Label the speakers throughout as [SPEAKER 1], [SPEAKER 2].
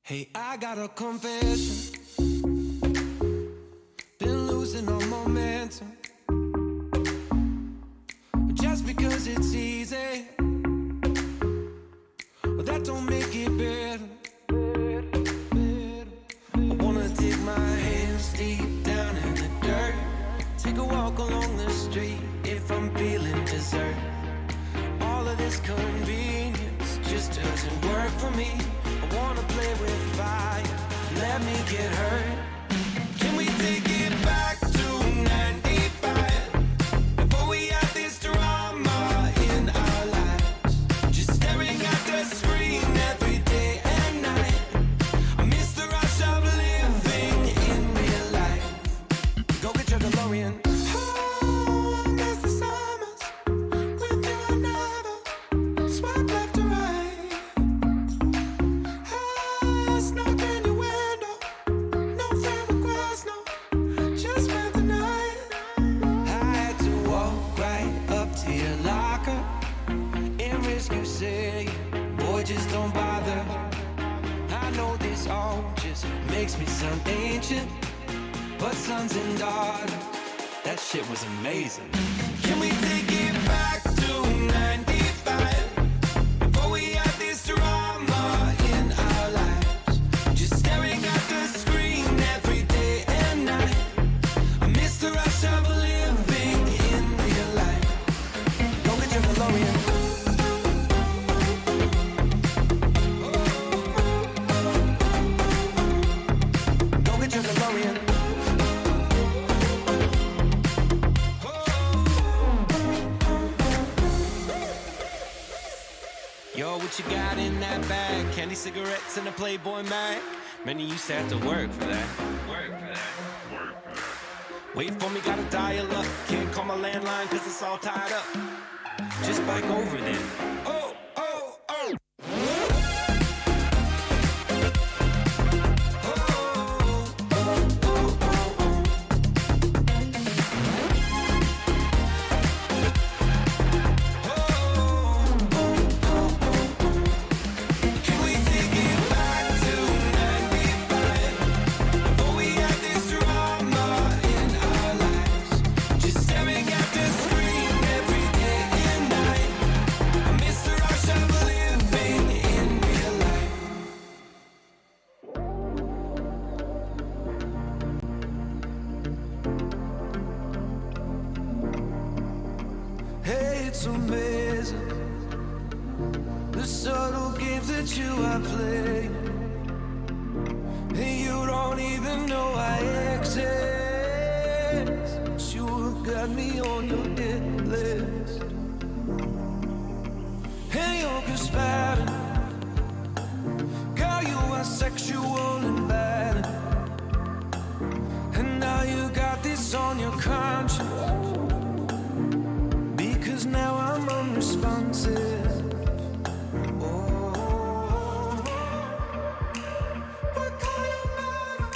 [SPEAKER 1] Hey, I got a confession. Been losing all momentum. Just because it's easy, well, that don't make it better. I wanna dig my hands deep down in the dirt. Take a walk along the street if I'm feeling dessert. All of this convenience just doesn't work for me. I wanna play with fire, let me get hurt. Can we take it back to 95? Before we had this drama in our lives, just staring at the screen every day and night. I miss the rush of living in real life. Go get your DeLorean. Just don't bother. I know this all just makes me sound ancient, but sons and daughters, that shit was amazing. Can we take it back to 95? Before we had this drama in our lives, just staring at the screen every day and night. I miss the rush of living in real life. Go get your DeLorean. Yo, what you got in that bag? Candy, cigarettes, and a Playboy mag? Man, you used to have to work for that. Wait for me, gotta dial up. Can't call my landline cause it's all tied up. Just bike over then. Oh, oh, oh. It's amazing, the subtle games that you are playing, and you don't even know I exist. But you have got me on your hit list, and you're conspiring. Girl, you are sexual and bad, and now you got this on your conscience. Now I'm unresponsive. Oh, but call your mama,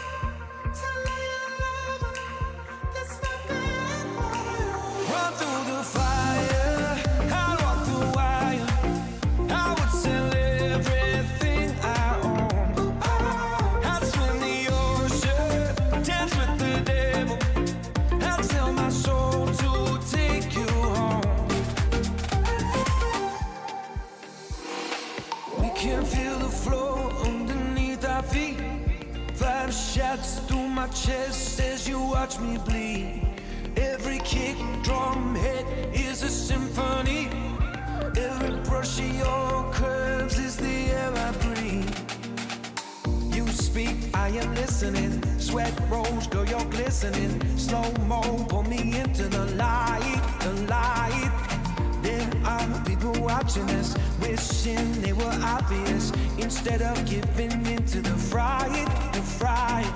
[SPEAKER 1] tell her you love her. That's not the end for you. Run through the fire, I'd walk the wire. I would sell everything I own. I'd swim the ocean, dance with the devil. I'd sell my soul to take you home. Can feel the floor underneath our feet. Five shots through my chest as you watch me bleed. Every kick, drum hit is a symphony. Every brush of your curves is the air I breathe. You speak, I am listening. Sweat rolls, girl, you're glistening. Slow-mo, pull me into the light, the light. There are people watching us, wishing they were obvious, instead of giving into the fright, the fright.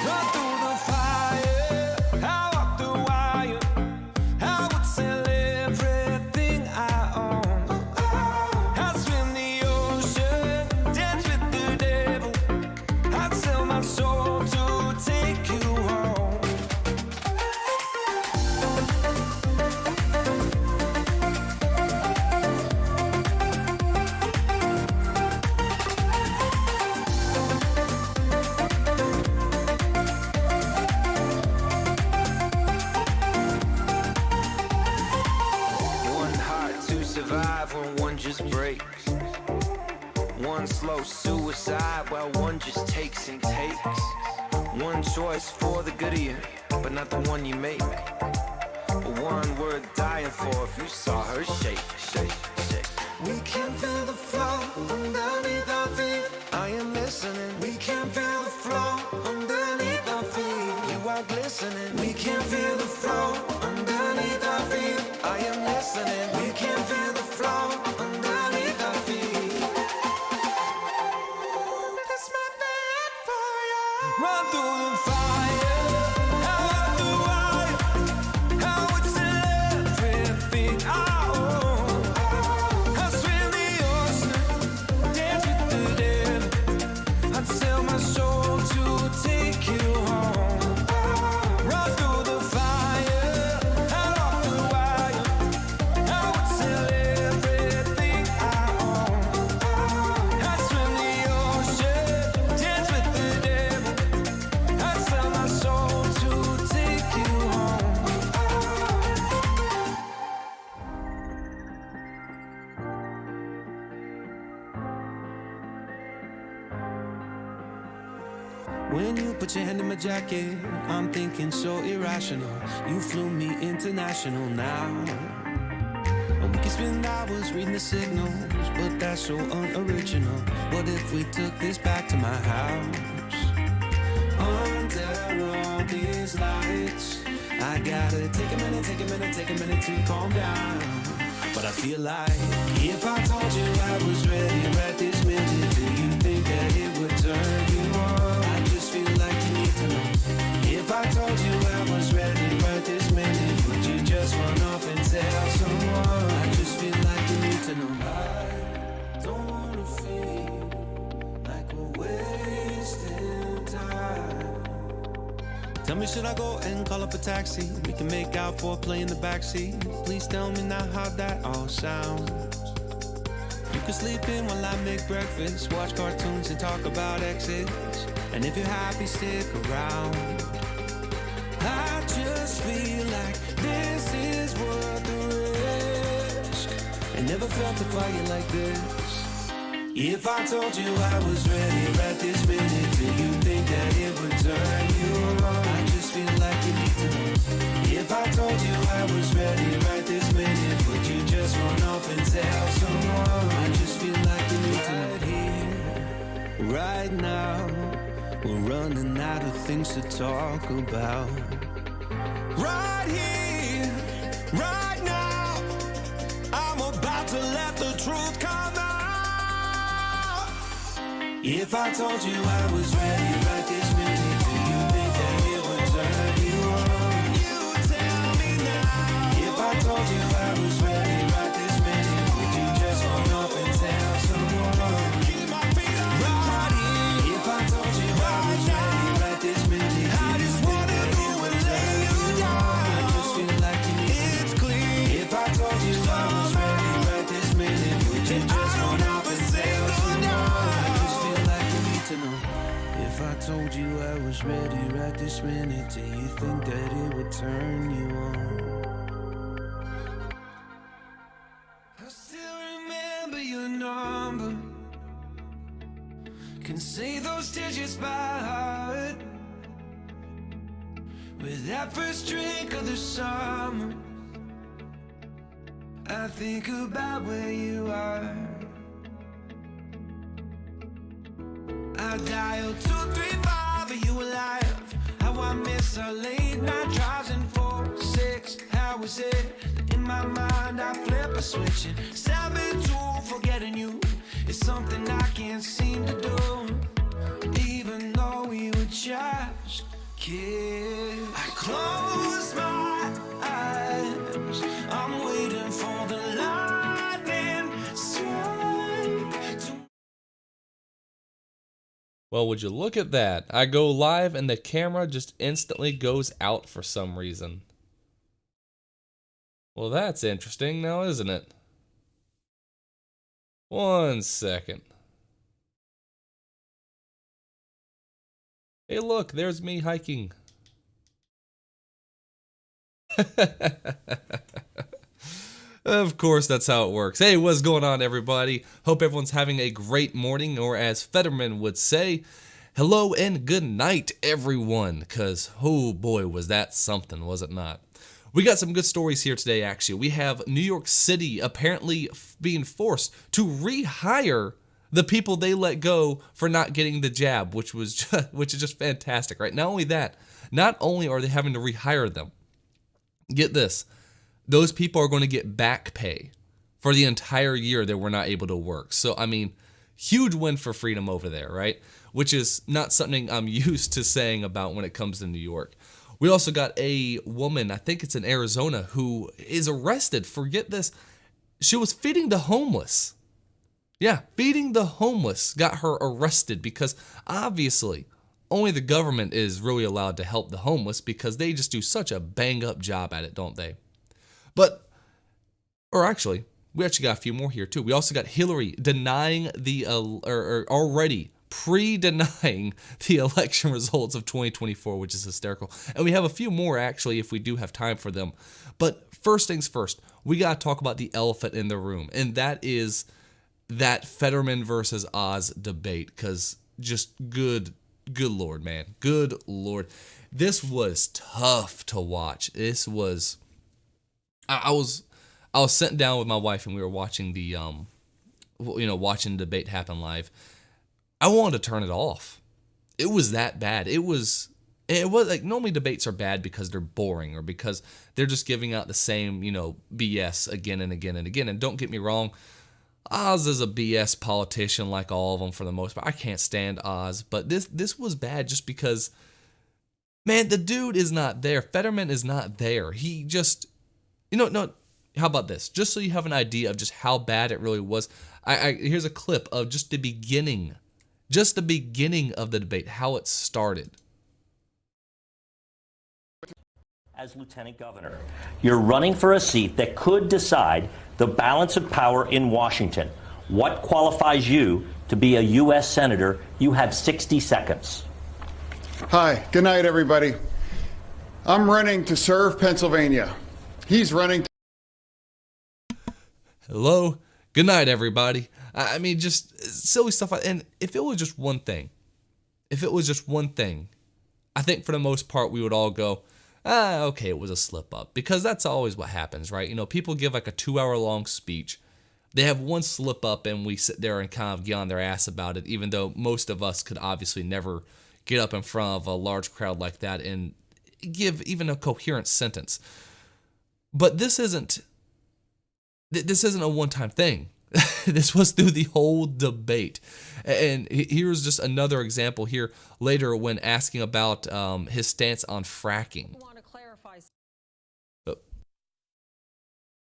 [SPEAKER 1] Run through the fire, I walk the wire. I would sell everything I own. I'd swim the ocean, dance with the devil. I'd sell my soul to take you home. just breaks. One slow suicide while one just takes and takes. One choice for the good of you, but not the one you make. But one worth dying for if you saw her shake, shake, shake. We can feel the flow underneath our feet. I am listening. We can feel the flow underneath our feet. You are glistening. We can feel the flow underneath our feet. I am listening. We can feel the flow underneath our feet. That's my bad fire. Run through the fire. Out the wire. How it's everything I own. I swim the ocean. Dance with the dead. I'd sell my soul to take you home. Run through the fire, out off the wire. I would sell everything I own. I'd swim the ocean, dance with the devil. I'd sell my soul to take you home. When you put your hand in my jacket, I'm thinking so irrational. You flew me international now. And we can spend hours reading the signals, but that's so unoriginal. What if we took this back to my house? Under all these lights, I gotta take a minute, take a minute, take a minute to calm down. But I feel like if I told you I was ready right this minute, do you think that it would turn you on? I just feel like you need to know. If I told you I was ready right this minute, would you just run off and tell someone? I just feel like you need to know. I don't wanna feel like we're wasting time. Tell me, should I go and call up a taxi? We can make out for a play in the backseat. Please tell me now how that all sounds. You can sleep in while I make breakfast, watch cartoons and talk about exes. And if you're happy, stick around. I just feel like this is worth the risk. I never felt a fire like this. If I told you I was ready right this minute, do you think that it would turn you on? I just feel like you need to know. If I told you I was ready right this minute, would you just run off and tell someone? I just feel like you need to know. Right here, right now, we're running out of things to talk about. Right here, right now, I'm about to let the truth come out. If I told you I was ready right this minute, do you think that it would turn you on? You tell me now. If I told you I was ready right this minute, would you just run off and tell someone? Keep my feet on the ground. If I told you I was ready right this minute, I just wanna go and lay you down. I just feel like you need to know. It's clear. If I told you I was ready right this minute, would you just run off and tell someone? To know. If I told you I was ready right this minute, do you think that it would turn you on? I still remember your number. Can say those digits by heart. With that first drink of the summer, I think about where you are. I dialed 235, are you alive? How I miss our late night drives in 4-6 hours in my mind I flip a switch and 7-2 forgetting you is something I can't seem to do. Even though we were just kids, I close my eyes, I'm waiting for the lightning strike to.
[SPEAKER 2] Well, would you look at that? I go live and the camera just instantly goes out for some reason. Well, that's interesting now, isn't it? 1 second. Hey, look, there's me hiking. Of course, that's how it works. Hey, what's going on, everybody? Hope everyone's having a great morning, or as Fetterman would say, hello and good night, everyone. Because, oh boy, was that something, was it not? We got some good stories here today, actually. We have New York City apparently being forced to rehire the people they let go for not getting the jab, which is just fantastic, right? Not only that, not only are they having to rehire them, get this, those people are going to get back pay for the entire year they were not able to work. So, I mean, huge win for freedom over there, right? Which is not something I'm used to saying about when it comes to New York. We also got a woman, I think it's in Arizona, who is arrested for, get this, she was feeding the homeless. Yeah, feeding the homeless got her arrested because obviously only the government is really allowed to help the homeless because they just do such a bang-up job at it, don't they? But, or actually, we actually got a few more here too. We also got Hillary denying the, or already pre-denying the election results of 2024, which is hysterical. And we have a few more actually if we do have time for them. But first things first, we got to talk about the elephant in the room. And that is that Fetterman versus Oz debate. Because just good Lord, man. Good Lord. This was tough to watch. This was... I was sitting down with my wife and we were watching the watching the debate happen live. I wanted to turn it off. It was that bad. It was like normally debates are bad because they're boring or because they're just giving out the same, BS again and again and again. And don't get me wrong, Oz is a BS politician like all of them for the most part. I can't stand Oz, but this was bad just because, man, the dude is not there. Fetterman is not there. He just... no, how about this? Just so you have an idea of just how bad it really was, here's a clip of just the beginning of the debate, how it started.
[SPEAKER 3] As lieutenant governor, you're running for a seat that could decide the balance of power in Washington. What qualifies you to be a U.S. senator? You have 60 seconds.
[SPEAKER 4] Hi, good night, everybody. I'm running to serve Pennsylvania. He's running.
[SPEAKER 2] Hello. Good night, everybody. I mean, just silly stuff. And if it was just one thing, I think for the most part, we would all go, okay, it was a slip up. Because that's always what happens, right? People give like a 2-hour-long speech. They have one slip up and we sit there and kind of get on their ass about it, even though most of us could obviously never get up in front of a large crowd like that and give even a coherent sentence. But this isn't a one-time thing. This was through the whole debate. And here's just another example here later when asking about his stance on fracking.
[SPEAKER 5] I want to clarify.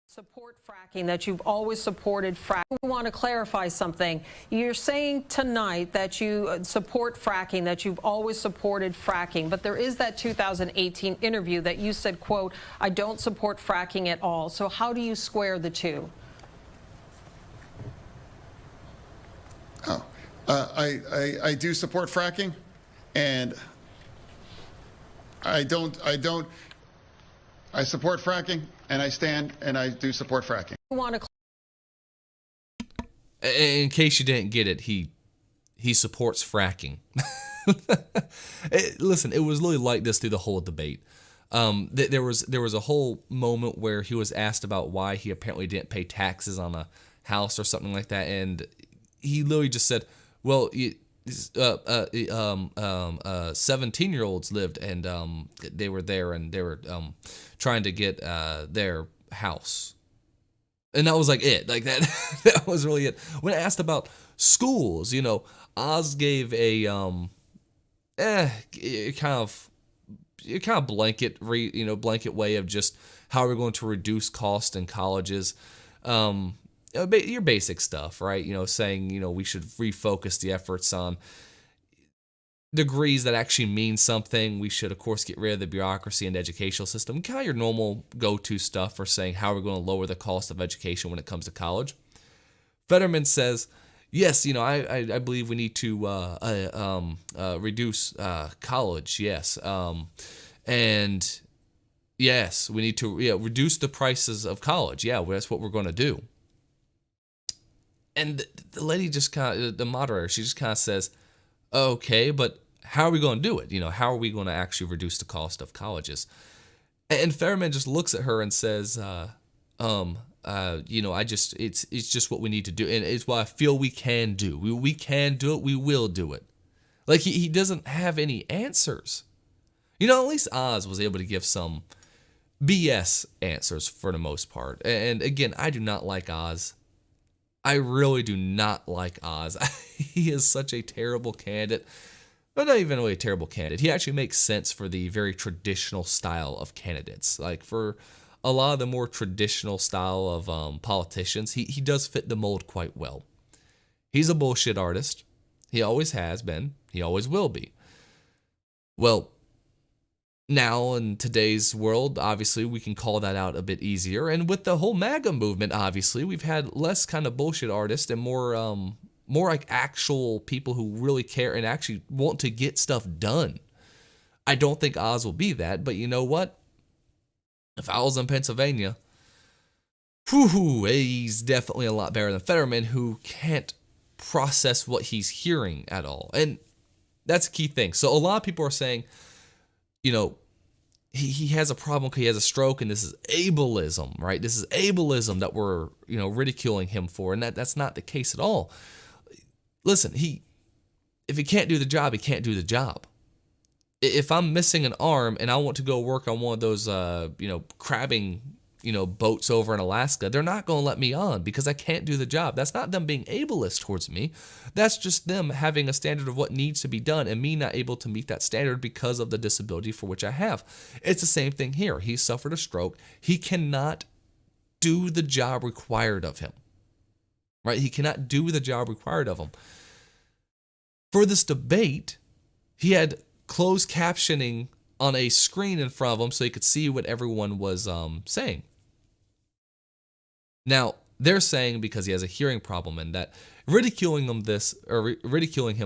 [SPEAKER 5] Support fracking, that you've always supported fracking. I want to clarify something. You're saying tonight that you support fracking, that you've always supported fracking, but there is that 2018 interview that you said, quote, I don't support fracking at all. So how do you square the two?
[SPEAKER 4] I do support fracking, and I support fracking, and I stand and I do support fracking.
[SPEAKER 2] In case you didn't get it, he supports fracking. Listen, it was really like this through the whole debate. There was a whole moment where he was asked about why he apparently didn't pay taxes on a house or something like that, and he literally just said, well, 17-year-olds lived, and they were there, and they were trying to get their house. And that was like it. Like that that was really it. When asked about schools, Oz gave a kind of blanket way of just how we're going to reduce cost in colleges. Your basic stuff, right? Saying, we should refocus the efforts on degrees that actually mean something. We should, of course, get rid of the bureaucracy in the educational system. Kind of your normal go-to stuff for saying how we're going to lower the cost of education when it comes to college. Fetterman says, yes, I believe we need to reduce college, yes. And Yes, we need to reduce the prices of college. Yeah, well, that's what we're going to do. And the lady just kind of, the moderator, she just kind of says, okay, but how are we going to do it? How are we going to actually reduce the cost of colleges? And Fetterman just looks at her and says, it's just what we need to do. And it's what I feel we can do. We can do it. We will do it. Like he doesn't have any answers. At least Oz was able to give some BS answers for the most part. And again, I do not like Oz. I really do not like Oz. He is such a terrible candidate. But not even really a terrible candidate. He actually makes sense for the very traditional style of candidates. Like for a lot of the more traditional style of politicians, he does fit the mold quite well. He's a bullshit artist. He always has been. He always will be. Well, now in today's world, obviously, we can call that out a bit easier. And with the whole MAGA movement, obviously, we've had less kind of bullshit artists and more like actual people who really care and actually want to get stuff done. I don't think Oz will be that, but you know what? If I was in Pennsylvania, he's definitely a lot better than Fetterman, who can't process what he's hearing at all. And that's a key thing. So a lot of people are saying, he has a problem because he has a stroke, and this is ableism, right? This is ableism that we're, ridiculing him for, and that's not the case at all. Listen, if he can't do the job, he can't do the job. If I'm missing an arm and I want to go work on one of those, crabbing, boats over in Alaska, they're not going to let me on because I can't do the job. That's not them being ableist towards me. That's just them having a standard of what needs to be done and me not able to meet that standard because of the disability for which I have. It's the same thing here. He suffered a stroke. He cannot do the job required of him, right? He cannot do the job required of him. For this debate, he had closed captioning on a screen in front of him so he could see what everyone was saying. Now, they're saying because he has a hearing problem and that ridiculing him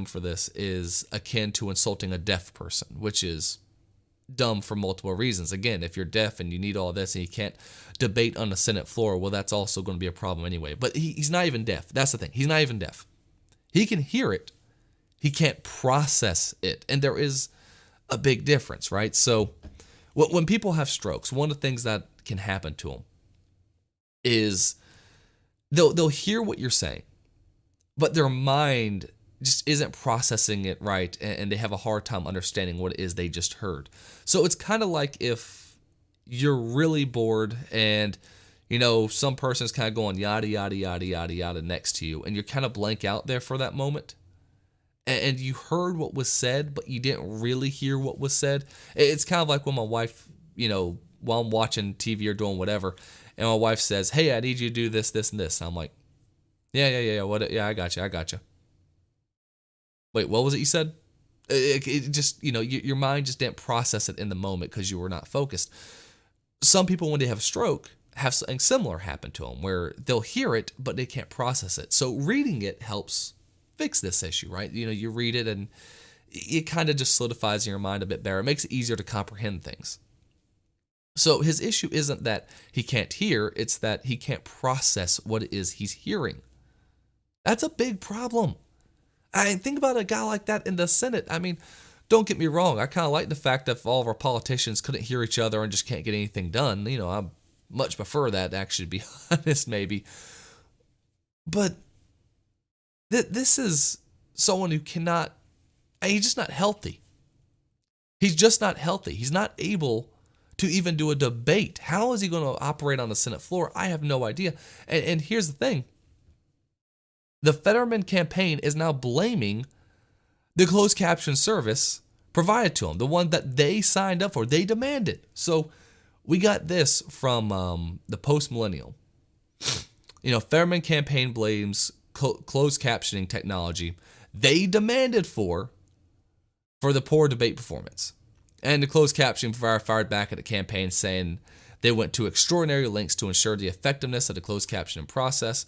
[SPEAKER 2] for this is akin to insulting a deaf person, which is dumb for multiple reasons. Again, if you're deaf and you need all this and you can't debate on the Senate floor, well, that's also going to be a problem anyway. But he's not even deaf. That's the thing. He's not even deaf. He can hear it. He can't process it. And there is a big difference, right? So when people have strokes, one of the things that can happen to them is they'll hear what you're saying, but their mind just isn't processing it right, and they have a hard time understanding what it is they just heard. So it's kind of like if you're really bored and some person's kind of going yada yada yada yada yada next to you, and you're kind of blank out there for that moment, and you heard what was said, but you didn't really hear what was said. It's kind of like when my wife, while I'm watching TV or doing whatever, and my wife says, "Hey, I need you to do this, this, and this." And I'm like, "Yeah, what? Yeah, I got you. Wait, what was it you said?" It just, your mind just didn't process it in the moment because you were not focused. Some people, when they have a stroke, have something similar happen to them where they'll hear it, but they can't process it. So reading it helps fix this issue, right? You read it and it kind of just solidifies in your mind a bit better. It makes it easier to comprehend things. So his issue isn't that he can't hear, it's that he can't process what it is he's hearing. That's a big problem. I mean, think about a guy like that in the Senate. I mean, don't get me wrong. I kind of like the fact that if all of our politicians couldn't hear each other and just can't get anything done. I much prefer that, actually, to be honest, maybe. But this is someone who cannot, he's just not healthy. He's just not healthy. He's not able to even do a debate. How is he going to operate on the Senate floor? I have no idea. And here's the thing. The Fetterman campaign is now blaming the closed caption service provided to them, the one that they signed up for, they demanded. So we got this from the Post Millennial. Fetterman campaign blames closed captioning technology they demanded for the poor debate performance. And the closed captioning provider fired back at the campaign, saying they went to extraordinary lengths to ensure the effectiveness of the closed captioning process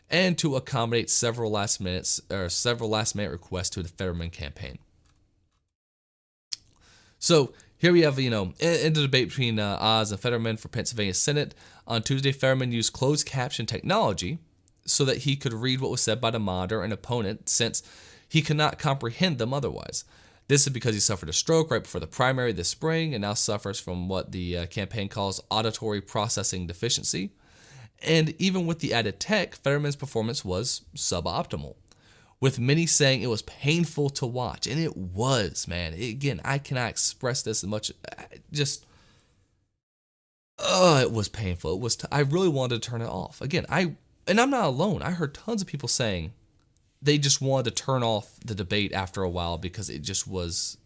[SPEAKER 2] and to accommodate several last minute requests to the Fetterman campaign. So Here we have, in the debate between Oz and Fetterman for Pennsylvania Senate. On Tuesday, Fetterman used closed caption technology so that he could read what was said by the monitor and opponent, since he could not comprehend them otherwise. This is because he suffered a stroke right before the primary this spring and now suffers from what the campaign calls auditory processing deficiency. And even with the added tech, Fetterman's performance was suboptimal, with many saying it was painful to watch. And it was, man. Again, I cannot express this as much. It was painful. It was. I really wanted to turn it off. Again, and I'm not alone. I heard tons of people saying they just wanted to turn off the debate after a while because it was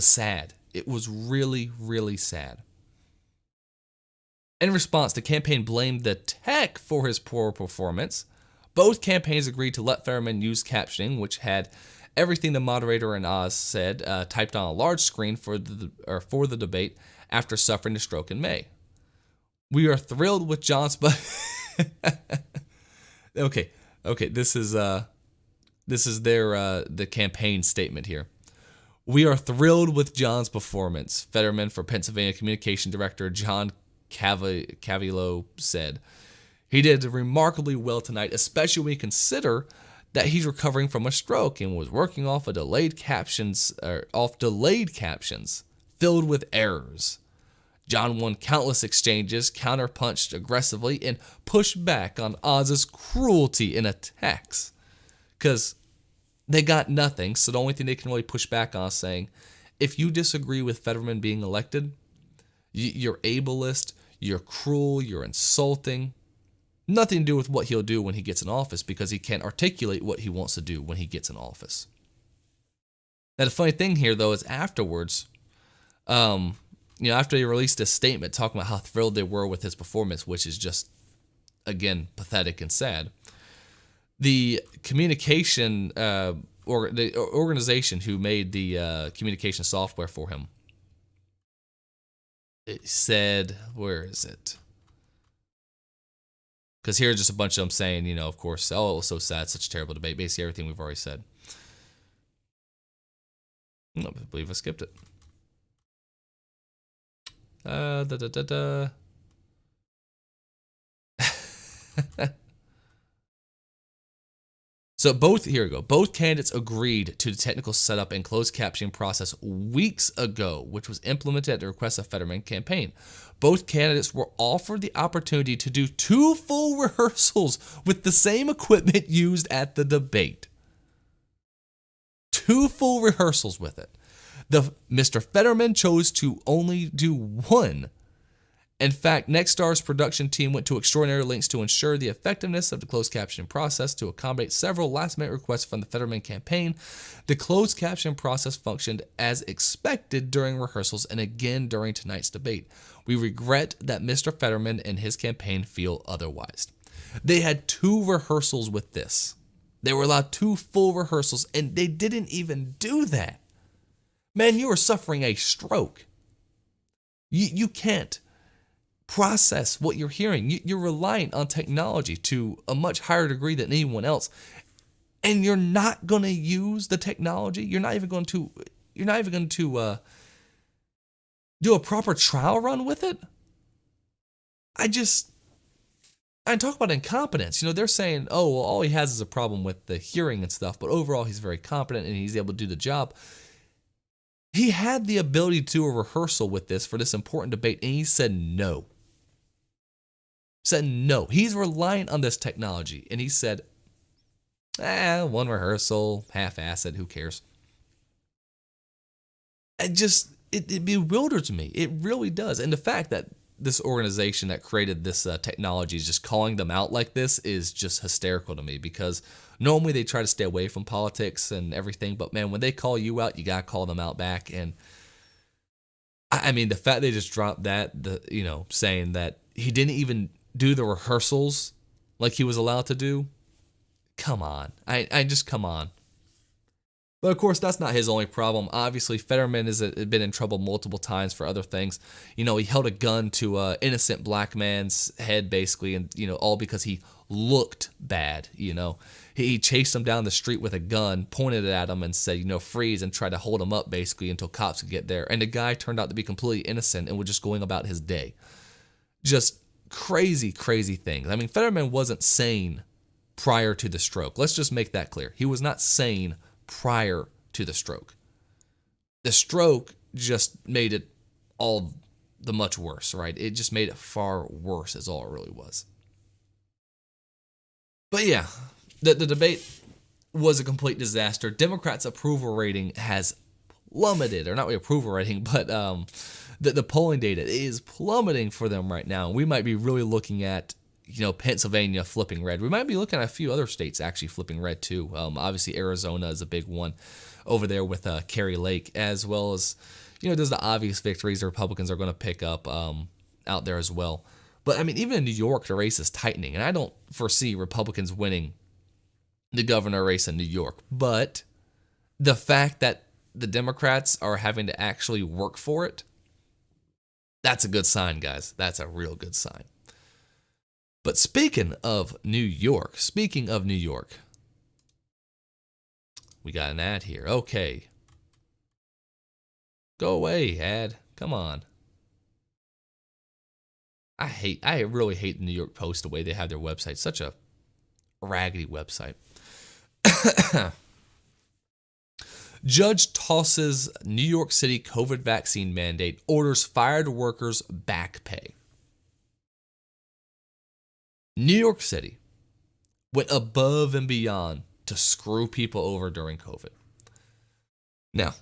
[SPEAKER 2] sad. It was really, really sad. In response, the campaign blamed the tech for his poor performance. Both campaigns agreed to let Fetterman use captioning, which had everything the moderator and Oz said typed on a large screen for the debate after suffering a stroke in May. We are thrilled with John's Okay, this is their the campaign statement here. We are thrilled with John's performance, Fetterman for Pennsylvania Communication Director John Cavillo said. He did remarkably well tonight, especially when you consider that he's recovering from a stroke and was working off delayed captions filled with errors. John won countless exchanges, counterpunched aggressively, and pushed back on Oz's cruelty and attacks. Because they got nothing, so the only thing they can really push back on is saying, if you disagree with Fetterman being elected, you're ableist, you're cruel, you're insulting. Nothing to do with what he'll do when he gets in office, because he can't articulate what he wants to do when he gets in office. Now, the funny thing here, though, is afterwards, after he released a statement talking about how thrilled they were with his performance, which is just, again, pathetic and sad, the communication, the organization who made the communication software for him, it said, where is it? Because here's just a bunch of them saying, of course, it was so sad, such a terrible debate. Basically everything we've already said. I believe I skipped it. So both candidates agreed to the technical setup and closed captioning process weeks ago, which was implemented at the request of Fetterman campaign. Both candidates were offered the opportunity to do 2 full rehearsals with the same equipment used at the debate. 2 full rehearsals with it. Mr. Fetterman chose to only do 1. In fact, Nextstar's production team went to extraordinary lengths to ensure the effectiveness of the closed captioning process to accommodate several last-minute requests from the Fetterman campaign. The closed captioning process functioned as expected during rehearsals and again during tonight's debate. We regret that Mr. Fetterman and his campaign feel otherwise. They had 2 rehearsals with this. They were allowed 2 full rehearsals, and they didn't even do that. Man, you are suffering a stroke. You can't process what you're hearing. You're reliant on technology to a much higher degree than anyone else, and you're not going to use the technology. You're not even going to do a proper trial run with it. I talk about incompetence. They're saying, oh, well, all he has is a problem with the hearing and stuff, but overall he's very competent and he's able to do the job. He had the ability to do a rehearsal with this for this important debate, and he said no. He's reliant on this technology, and he said, 1 rehearsal, half-assed, who cares? It bewilders me. It really does. And the fact that this organization that created this technology is just calling them out like this is just hysterical to me, because normally they try to stay away from politics and everything, but man, when they call you out, you gotta call them out back. And I mean, the fact they just dropped that, saying that he didn't even do the rehearsals like he was allowed to do, come on. I just come on. But of course, that's not his only problem. Obviously, Fetterman has been in trouble multiple times for other things. You know, he held a gun to an innocent black man's head, basically, and, you know, all because he looked bad, you know. He chased him down the street with a gun, pointed it at him, and said, you know, freeze, and tried to hold him up, basically, until cops could get there. And the guy turned out to be completely innocent and was just going about his day. Just crazy, crazy things. I mean, Fetterman wasn't sane prior to the stroke. Let's just make that clear. He was not sane prior to the stroke. The stroke just made it all the much worse, right? It just made it far worse, is all it really was. But yeah, the debate was a complete disaster. Democrats' approval rating has plummeted, or not really approval rating, but the polling data is plummeting for them right now. We might be really looking at, you know, Pennsylvania flipping red. We might be looking at a few other states actually flipping red too. Obviously, Arizona is a big one over there with Kerry Lake, as well as, you know, there's the obvious victories the Republicans are going to pick up out there as well. But I mean, even in New York, the race is tightening, and I don't foresee Republicans winning the governor race in New York. But the fact that the Democrats are having to actually work for it, that's a good sign, guys. That's a real good sign. But speaking of New York, we got an ad here. Okay. Go away, ad. Come on. I really hate the New York Post, the way they have their website. Such a raggedy website. Judge tosses New York City COVID vaccine mandate, orders fired workers back pay. New York City went above and beyond to screw people over during COVID. Now,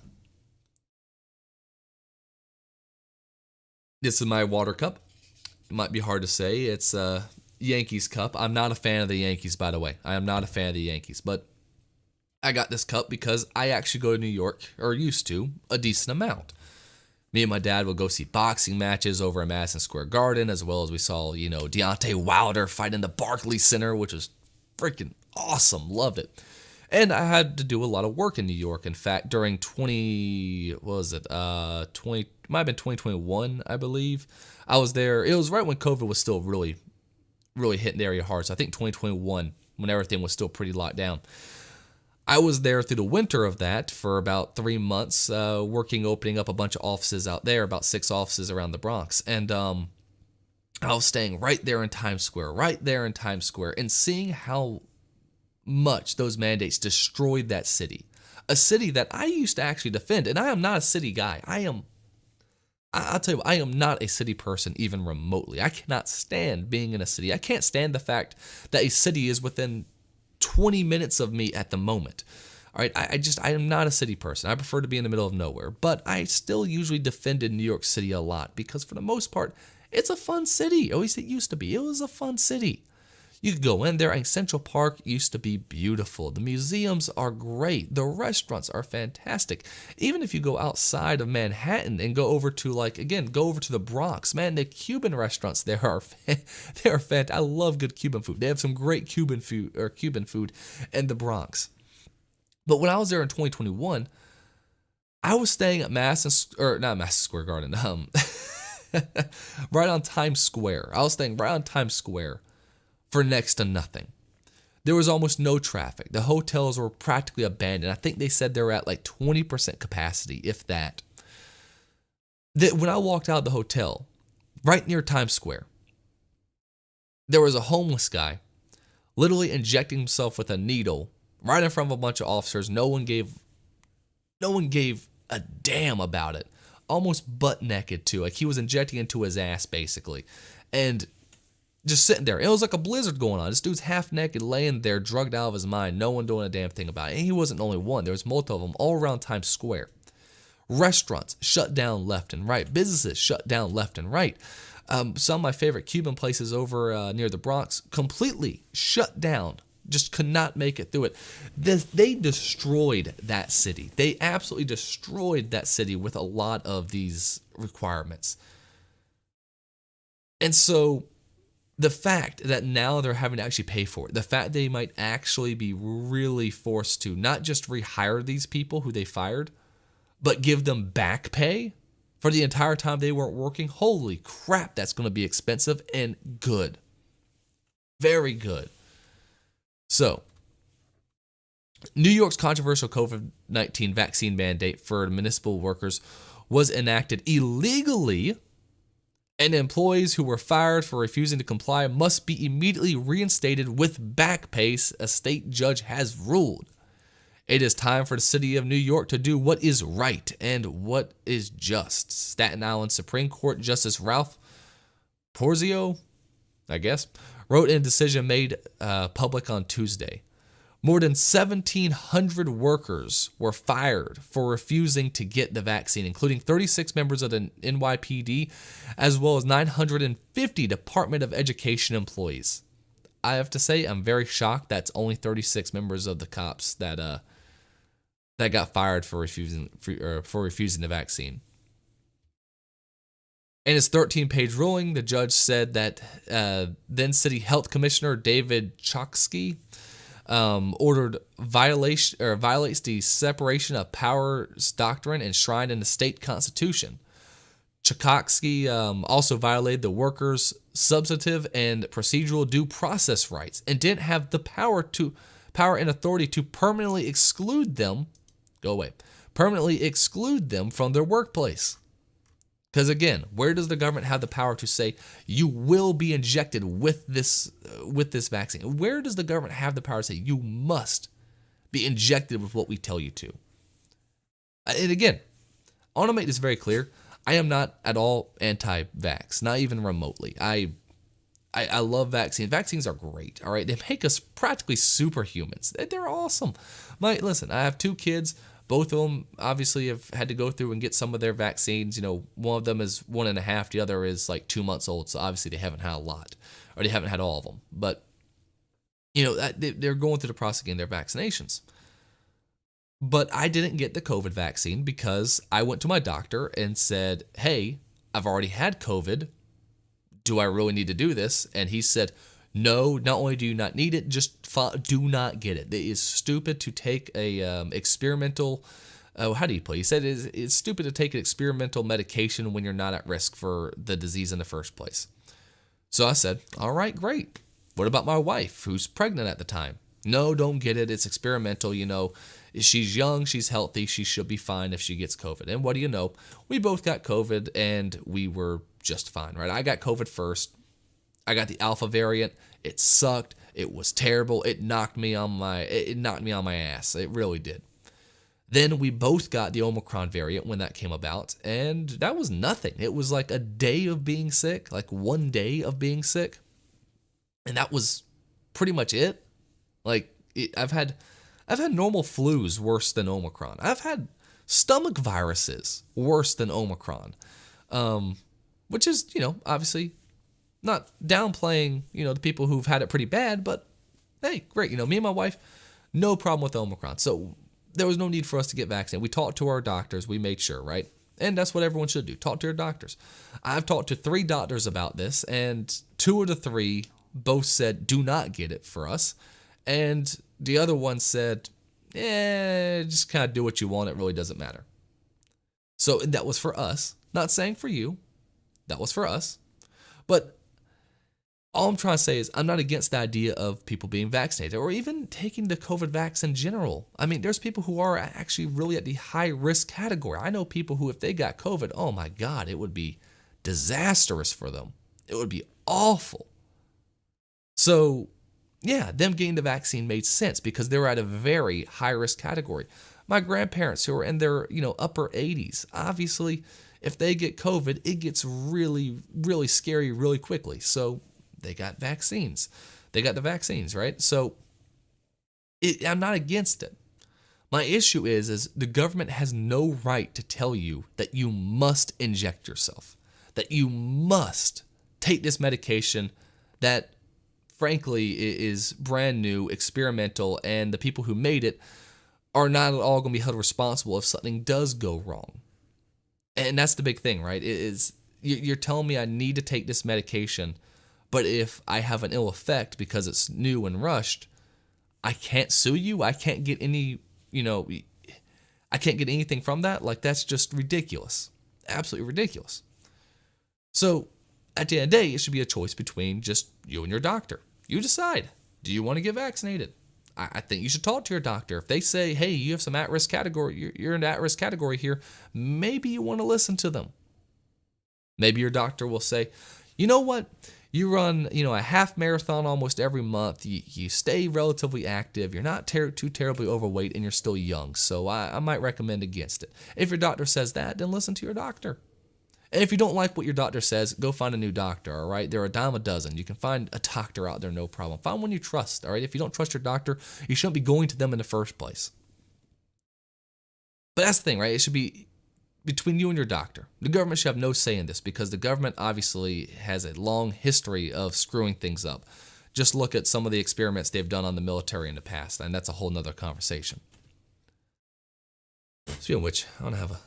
[SPEAKER 2] this is my water cup. It might be hard to say. It's a Yankees cup. I'm not a fan of the Yankees, by the way. I am not a fan of the Yankees, but I got this cup because I actually go to New York, or used to, a decent amount. Me and my dad would go see boxing matches over at Madison Square Garden, as well as we saw, you know, Deontay Wilder fight in the Barclays Center, which was freaking awesome. Loved it. And I had to do a lot of work in New York. In fact, during might have been 2021, I believe. I was there. It was right when COVID was still really, really hitting the area hard. So I think 2021, when everything was still pretty locked down. I was there through the winter of that for about 3 months, opening up a bunch of offices out there, about 6 offices around the Bronx. And I was staying right there in Times Square, and seeing how much those mandates destroyed that city. A city that I used to actually defend, and I am not a city guy. I'll tell you what, I am not a city person even remotely. I cannot stand being in a city. I can't stand the fact that a city is within 20 minutes of me at the moment. All right, I am not a city person. I prefer to be in the middle of nowhere, but I still usually defended New York City a lot because for the most part, it's a fun city. At least it used to be. It was a fun city. You could go in there, and Central Park used to be beautiful. The museums are great. The restaurants are fantastic. Even if you go outside of Manhattan and go over to the Bronx, man, the Cuban restaurants there are fantastic. I love good Cuban food. They have some great Cuban food in the Bronx. But when I was there in 2021, I was staying at not Madison Square Garden, right on Times Square. I was staying right on Times Square for next to nothing. There was almost no traffic. The hotels were practically abandoned. I think they said they were at like 20% capacity, if that. When I walked out of the hotel, right near Times Square, there was a homeless guy literally injecting himself with a needle right in front of a bunch of officers. No one gave a damn about it. Almost butt naked too. Like he was injecting into his ass basically. And just sitting there. It was like a blizzard going on. This dude's half naked, laying there, drugged out of his mind. No one doing a damn thing about it. And he wasn't the only one. There was multiple of them all around Times Square. Restaurants shut down left and right. Businesses shut down left and right. Some of my favorite Cuban places over near the Bronx completely shut down. Just could not make it through it. They destroyed that city. They absolutely destroyed that city with a lot of these requirements. And so the fact that now they're having to actually pay for it, the fact they might actually be really forced to not just rehire these people who they fired, but give them back pay for the entire time they weren't working. Holy crap, that's going to be expensive and good. Very good. So, New York's controversial COVID-19 vaccine mandate for municipal workers was enacted illegally, and employees who were fired for refusing to comply must be immediately reinstated with back pay, a state judge has ruled. It is time for the city of New York to do what is right and what is just. Staten Island Supreme Court Justice Ralph Porzio, I guess, wrote in a decision made public on Tuesday. More than 1,700 workers were fired for refusing to get the vaccine, including 36 members of the NYPD, as well as 950 Department of Education employees. I have to say, I'm very shocked that's only 36 members of the cops that got fired for refusing the vaccine. In his 13-page ruling, the judge said that then City Health Commissioner David Chokski ordered violates the separation of powers doctrine enshrined in the state constitution. Chokski also violated the workers' substantive and procedural due process rights and didn't have the power and authority to permanently exclude them from their workplace. Because again, where does the government have the power to say you will be injected with this vaccine? Where does the government have the power to say you must be injected with what we tell you to? And again, I want to make this very clear. I am not at all anti-vax, not even remotely. I love vaccines. Vaccines are great, all right? They make us practically superhumans. They're awesome. Listen, I have 2 kids. Both of them obviously have had to go through and get some of their vaccines. You know, one of them is 1.5, the other is like 2 months old. So obviously they haven't had a lot, or they haven't had all of them. But, you know, they're going through the process of getting their vaccinations. But I didn't get the COVID vaccine because I went to my doctor and said, hey, I've already had COVID. Do I really need to do this? And he said, no, not only do you not need it, just do not get it. It is stupid to take a experimental, how do you put it? He said it's stupid to take an experimental medication when you're not at risk for the disease in the first place. So I said, all right, great. What about my wife who's pregnant at the time? No, don't get it. It's experimental. You know, she's young, she's healthy, she should be fine if she gets COVID. And what do you know? We both got COVID and we were just fine, right? I got COVID first. I got the Alpha variant. It sucked. It was terrible. It knocked me on my ass. It really did. Then we both got the Omicron variant when that came about, and that was nothing. It was like a day of being sick, like 1 day of being sick, and that was pretty much it. Like I've had normal flus worse than Omicron. I've had stomach viruses worse than Omicron, which is, you know, obviously not downplaying, you know, the people who've had it pretty bad, but hey, great. You know, me and my wife, no problem with Omicron. So there was no need for us to get vaccinated. We talked to our doctors. We made sure, right? And that's what everyone should do. Talk to your doctors. I've talked to 3 doctors about this, and 2 of the 3 both said, do not get it for us. And the other one said, just kind of do what you want. It really doesn't matter. So that was for us. Not saying for you. That was for us. But all I'm trying to say is I'm not against the idea of people being vaccinated or even taking the COVID vax in general. I mean, there's people who are actually really at the high risk category. I know people who, if they got COVID, oh my God, it would be disastrous for them. It would be awful. So yeah, them getting the vaccine made sense because they were at a very high risk category. My grandparents who are in their, you know, upper 80s, obviously, if they get COVID, it gets really, really scary really quickly. So they got vaccines. They got the vaccines, right? So I'm not against it. My issue is the government has no right to tell you that you must inject yourself, that you must take this medication that, frankly, is brand new, experimental, and the people who made it are not at all going to be held responsible if something does go wrong. And that's the big thing, right? You're telling me I need to take this medication, But if I have an ill effect because it's new and rushed, I can't sue you. I can't get any, I can't get anything from that. Like, that's just ridiculous. Absolutely ridiculous. So at the end of the day, it should be a choice between just you and your doctor. You decide. Do you want to get vaccinated? I think you should talk to your doctor. If they say, hey, you have some at-risk category, you're in the at-risk category here, maybe you want to listen to them. Maybe your doctor will say, you know what? You run, a half marathon almost every month. You stay relatively active. You're not too terribly overweight, and you're still young. So I might recommend against it. If your doctor says that, then listen to your doctor. And if you don't like what your doctor says, go find a new doctor, all right? There are a dime a dozen. You can find a doctor out there, no problem. Find one you trust, all right? If you don't trust your doctor, you shouldn't be going to them in the first place. But that's the thing, right? It should be between you and your doctor. The government should have no say in this because the government obviously has a long history of screwing things up. Just look at some of the experiments they've done on the military in the past, and that's a whole nother conversation. Speaking of which, I want to have a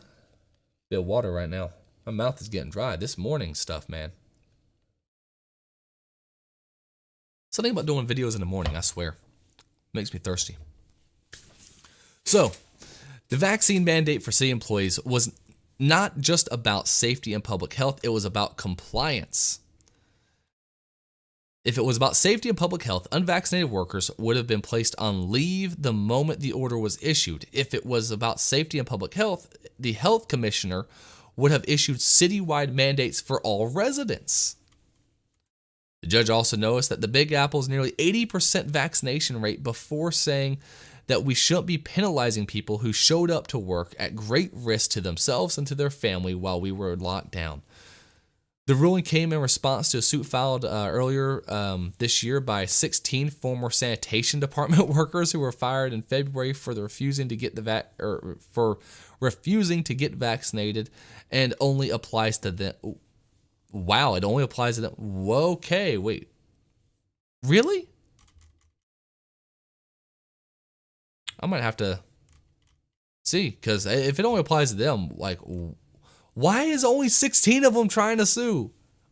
[SPEAKER 2] bit of water right now. My mouth is getting dry. This morning stuff, man. Something about doing videos in the morning, I swear. Makes me thirsty. So, the vaccine mandate for city employees was not just about safety and public health, it was about compliance. If it was about safety and public health, unvaccinated workers would have been placed on leave the moment the order was issued. If it was about safety and public health, the health commissioner would have issued citywide mandates for all residents. The judge also noticed that the Big Apple's nearly 80% vaccination rate before saying that we shouldn't be penalizing people who showed up to work at great risk to themselves and to their family while we were locked down. The ruling came in response to a suit filed earlier this year by 16 former sanitation department workers who were fired in February for refusing to get vaccinated, and only applies to them. Wow, it only applies to them. Whoa, okay, wait, really? I might have to see, because if it only applies to them, like, why is only 16 of them trying to sue?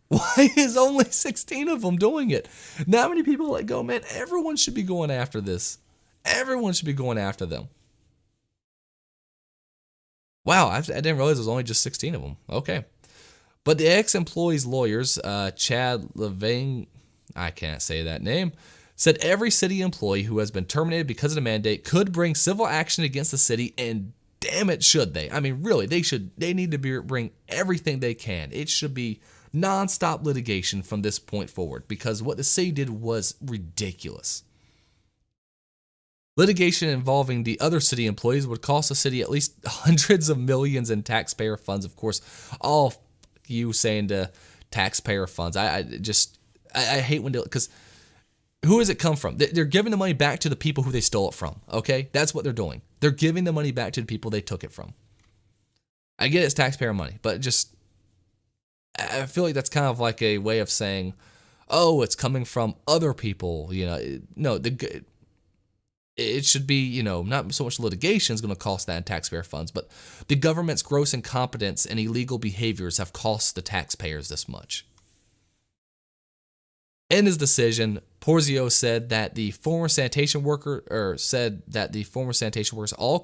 [SPEAKER 2] Why is only 16 of them doing it? Not many people let go, man. Everyone should be going after this. Everyone should be going after them. Wow, I didn't realize it was only just 16 of them. Okay. But the ex-employee's lawyers, Chad Levine, I can't say that name, said every city employee who has been terminated because of the mandate could bring civil action against the city, and damn it, should they? I mean, really, they need to bring everything they can. It should be nonstop litigation from this point forward, because what the city did was ridiculous. Litigation involving the other city employees would cost the city at least hundreds of millions in taxpayer funds. Of course, all you saying to taxpayer funds. I hate when they, because who does it come from? They're giving the money back to the people who they stole it from, okay? That's what they're doing. They're giving the money back to the people they took it from. I get it's taxpayer money, but just, I feel like that's kind of like a way of saying, oh, it's coming from other people, No, it should be, not so much litigation is going to cost that in taxpayer funds, but the government's gross incompetence and illegal behaviors have cost the taxpayers this much. In his decision, Porzio said that the former sanitation workers all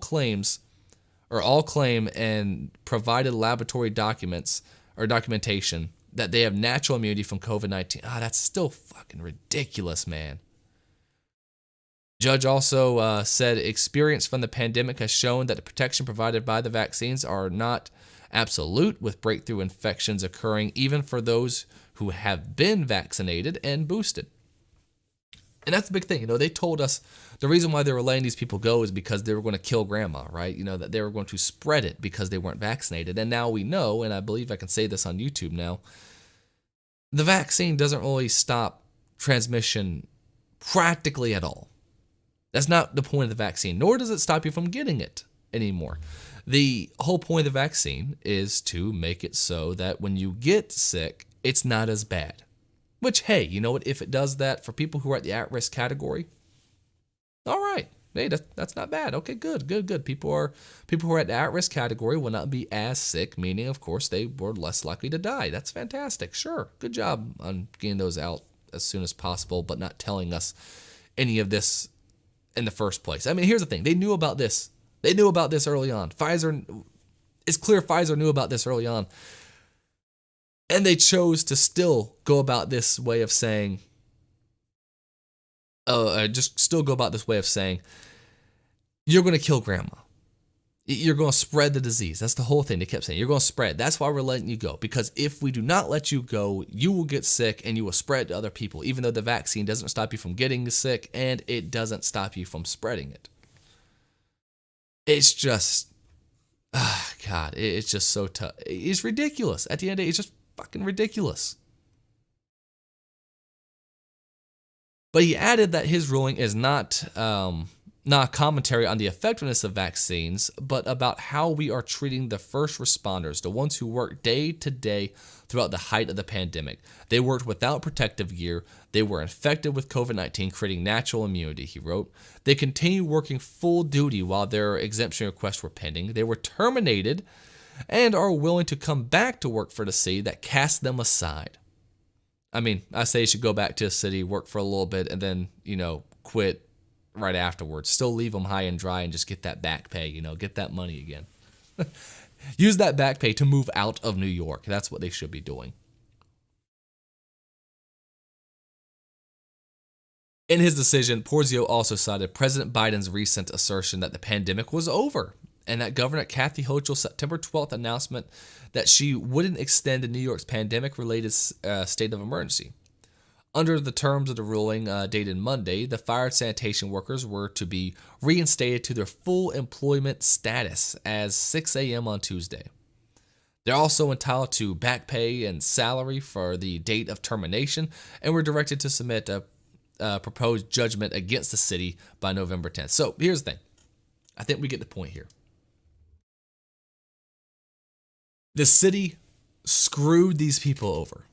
[SPEAKER 2] claim and provided laboratory documents or documentation that they have natural immunity from COVID-19. That's still fucking ridiculous, man. Judge also said experience from the pandemic has shown that the protection provided by the vaccines are not absolute, with breakthrough infections occurring even for those who have been vaccinated and boosted. And that's the big thing. They told us the reason why they were letting these people go is because they were going to kill grandma, right? That they were going to spread it because they weren't vaccinated. And now we know, and I believe I can say this on YouTube now, the vaccine doesn't really stop transmission practically at all. That's not the point of the vaccine, nor does it stop you from getting it anymore. The whole point of the vaccine is to make it so that when you get sick, it's not as bad. Which, hey, you know what? If it does that for people who are at the at-risk category, all right. Hey, that's not bad. Okay, good. People who are at the at-risk category will not be as sick, meaning, of course, they were less likely to die. That's fantastic. Sure. Good job on getting those out as soon as possible, but not telling us any of this in the first place. I mean, here's the thing. They knew about this. They knew about this early on. It's clear Pfizer knew about this early on. And they chose to still go about this way of saying, you're going to kill grandma. You're going to spread the disease. That's the whole thing. They kept saying, you're going to spread. That's why we're letting you go. Because if we do not let you go, you will get sick and you will spread to other people, even though the vaccine doesn't stop you from getting sick and it doesn't stop you from spreading it. It's just, God, it's just so tough. It's ridiculous. At the end of the day, it's just fucking ridiculous. But he added that his ruling is not a commentary on the effectiveness of vaccines, but about how we are treating the first responders, the ones who work day to day throughout the height of the pandemic. They worked without protective gear. They were infected with COVID-19, creating natural immunity, he wrote. They continued working full duty while their exemption requests were pending. They were terminated and are willing to come back to work for the city that cast them aside. I mean, I say you should go back to the city, work for a little bit, and then, quit right afterwards. Still leave them high and dry and just get that back pay, get that money again. Use that back pay to move out of New York. That's what they should be doing. In his decision, Porzio also cited President Biden's recent assertion that the pandemic was over and that Governor Kathy Hochul's September 12th announcement that she wouldn't extend New York's pandemic-related state of emergency. Under the terms of the ruling dated Monday, the fired sanitation workers were to be reinstated to their full employment status as 6 a.m. on Tuesday. They're also entitled to back pay and salary for the date of termination and were directed to submit a proposed judgment against the city by November 10th. So here's the thing. I think we get the point here. The city screwed these people over.